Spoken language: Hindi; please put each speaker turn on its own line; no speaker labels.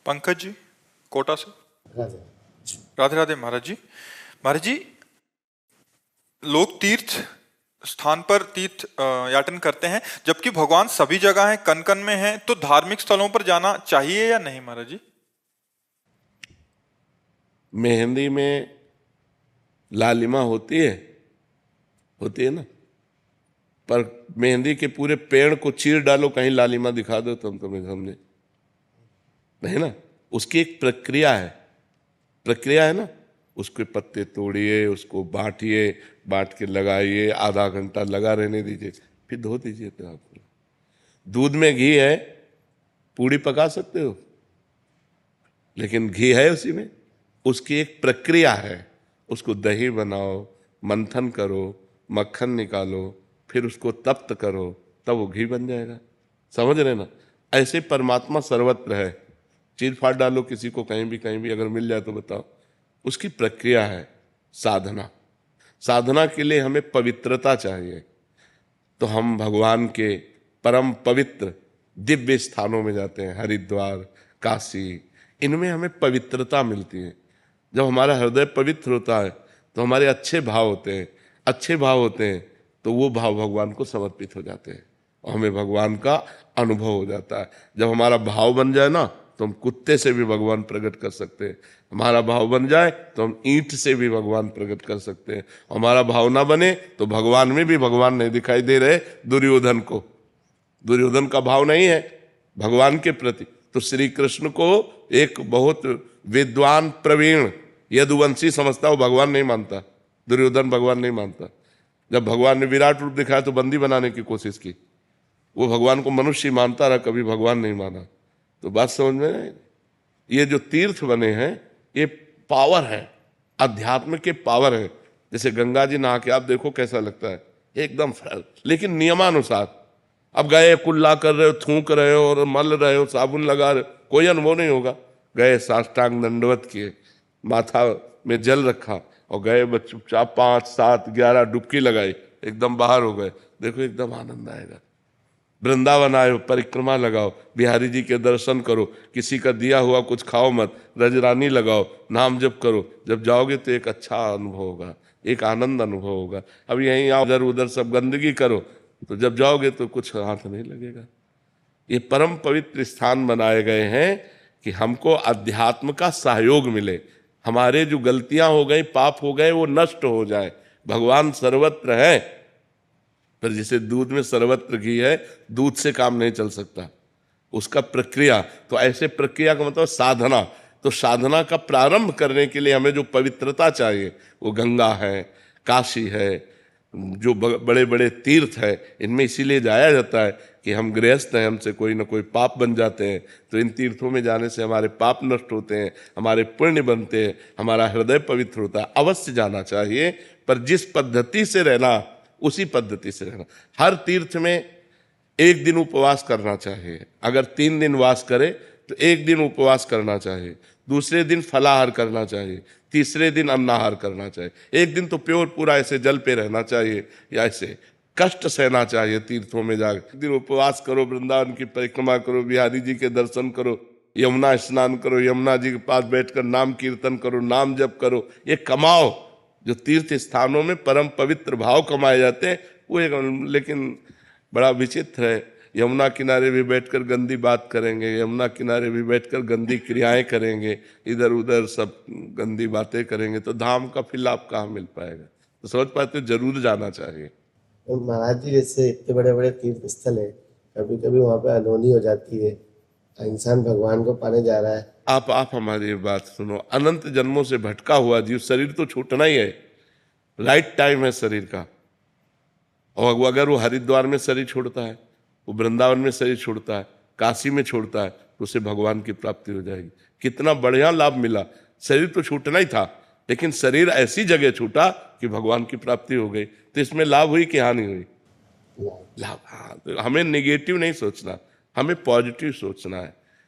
पंकज जी कोटा से।
राधे
राधे राधे महाराज जी। महाराज जी, लोग तीर्थ स्थान पर तीर्थ याटन करते हैं, जबकि भगवान सभी जगह हैं, कन कन में हैं, तो धार्मिक स्थलों पर जाना चाहिए या नहीं महाराज जी?
मेहंदी में लालिमा होती है ना, पर मेहंदी के पूरे पेड़ को चीर डालो, कहीं लालिमा दिखा दो तुम तुम्हें समझे नहीं ना। उसकी एक प्रक्रिया है ना। उसके पत्ते तोड़िए, उसको बांटिए, बांट के लगाइए, आधा घंटा लगा रहने दीजिए, फिर धो दीजिए। तो आपको दूध में घी है, पूड़ी पका सकते हो, लेकिन घी है उसी में। उसकी एक प्रक्रिया है। उसको दही बनाओ, मंथन करो, मक्खन निकालो, फिर उसको तप्त करो, तब वो घी बन जाएगा। समझ रहे ना। ऐसे परमात्मा सर्वत्र है। चीर फाड़ डालो किसी को कहीं भी अगर मिल जाए तो बताओ। उसकी प्रक्रिया है साधना। साधना के लिए हमें पवित्रता चाहिए। तो हम भगवान के परम पवित्र दिव्य स्थानों में जाते हैं, हरिद्वार, काशी। इनमें हमें पवित्रता मिलती है। जब हमारा हृदय पवित्र होता है तो हमारे अच्छे भाव होते हैं, तो वो भाव भगवान को समर्पित हो जाते हैं और हमें भगवान का अनुभव हो जाता है। जब हमारा भाव बन जाए ना, तो हम कुत्ते से भी भगवान प्रकट कर सकते हैं। हमारा भाव बन जाए तो हम ईंट से भी भगवान प्रकट कर सकते हैं। हमारा भाव ना बने तो भगवान में भी भगवान नहीं दिखाई दे रहे। दुर्योधन का भाव नहीं है भगवान के प्रति, तो श्री कृष्ण को एक बहुत विद्वान प्रवीण यदुवंशी समझता, वो भगवान नहीं मानता। दुर्योधन भगवान नहीं मानता। जब भगवान ने विराट रूप दिखाया तो बंदी बनाने की कोशिश की। वो भगवान को मनुष्य मानता रहा, कभी भगवान नहीं माना। तो बात समझ में नहीं। ये जो तीर्थ बने हैं ये पावर है, अध्यात्म के पावर है। जैसे गंगा जी नहा के आप देखो कैसा लगता है, एकदम फ्रेश, लेकिन नियमानुसार। अब गए कुल्ला कर रहे हो, थूक रहे हो और मल रहे हो, साबुन लगा रहे हो, कोई अनुभव नहीं होगा। गए साष्टांग दंडवत किए, माथा में जल रखा और गए चुपचाप 5, 7, 11 डुबकी लगाई, एकदम बाहर हो गए, देखो एकदम आनंद आएगा। वृंदावन आए हो, परिक्रमा लगाओ, बिहारी जी के दर्शन करो, किसी का दिया हुआ कुछ खाओ मत, रजरानी लगाओ, नाम जप करो। जब जाओगे तो एक अच्छा अनुभव होगा, एक आनंद अनुभव होगा। अब यहीं आओ, इधर उधर सब गंदगी करो, तो जब जाओगे तो कुछ हाथ नहीं लगेगा। ये परम पवित्र स्थान बनाए गए हैं कि हमको अध्यात्म का सहयोग मिले। हमारे जो गलतियां हो गई, पाप हो गए, वो नष्ट हो जाए। भगवान सर्वत्र है, पर जैसे दूध में सर्वत्र घी है, दूध से काम नहीं चल सकता, उसका प्रक्रिया। तो ऐसे प्रक्रिया का मतलब साधना। तो साधना का प्रारंभ करने के लिए हमें जो पवित्रता चाहिए वो गंगा है, काशी है, जो बड़े बड़े तीर्थ है, इनमें इसीलिए जाया जाता है कि हम गृहस्थ हैं, हमसे कोई ना कोई पाप बन जाते हैं। तो इन तीर्थों में जाने से हमारे पाप नष्ट होते हैं, हमारे पुण्य बनते हैं, हमारा हृदय पवित्र होता है। अवश्य जाना चाहिए, पर जिस पद्धति से रहना उसी पद्धति से रहना। हर तीर्थ में एक दिन उपवास करना चाहिए। अगर 3 दिन वास करे तो एक दिन उपवास करना चाहिए, दूसरे दिन फलाहार करना चाहिए, तीसरे दिन अन्नाहार करना चाहिए। एक दिन तो प्योर पूरा ऐसे जल पे रहना चाहिए, या ऐसे कष्ट सहना चाहिए तीर्थों में जाकर। एक दिन उपवास करो, वृंदावन की परिक्रमा करो, बिहारी जी के दर्शन करो, यमुना स्नान करो, यमुना जी के पास बैठकर नाम कीर्तन करो, नाम जप करो, ये कमाओ। जो तीर्थ स्थानों में परम पवित्र भाव कमाए जाते हैं वो एक, लेकिन बड़ा विचित्र है। यमुना किनारे भी बैठकर गंदी बात करेंगे, यमुना किनारे भी बैठकर गंदी क्रियाएं करेंगे, इधर उधर सब गंदी बातें करेंगे, तो धाम का फिर लाभ कहाँ मिल पाएगा। तो समझ पाते हो, जरूर जाना चाहिए।
तो महाराज जी, जैसे इतने बड़े बड़े तीर्थ स्थल है, कभी कभी वहाँ पे अनहोनी हो जाती है, इंसान भगवान को पाने जा रहा है।
आप हमारी बात सुनो। अनंत जन्मों से भटका हुआ जीव, शरीर तो छूटना ही है, राइट टाइम है शरीर का। और अगर वो हरिद्वार में शरीर छोड़ता है, वो वृंदावन में शरीर छोड़ता है, काशी में छोड़ता है, तो उसे भगवान की प्राप्ति हो जाएगी। कितना बढ़िया लाभ मिला। शरीर तो छूटना ही था, लेकिन शरीर ऐसी जगह छूटा कि भगवान की प्राप्ति हो गई। तो इसमें लाभ हुई कि हानि हुई? लाभ। हाँ, तो हमें नेगेटिव नहीं सोचना, हमें पॉजिटिव सोचना है।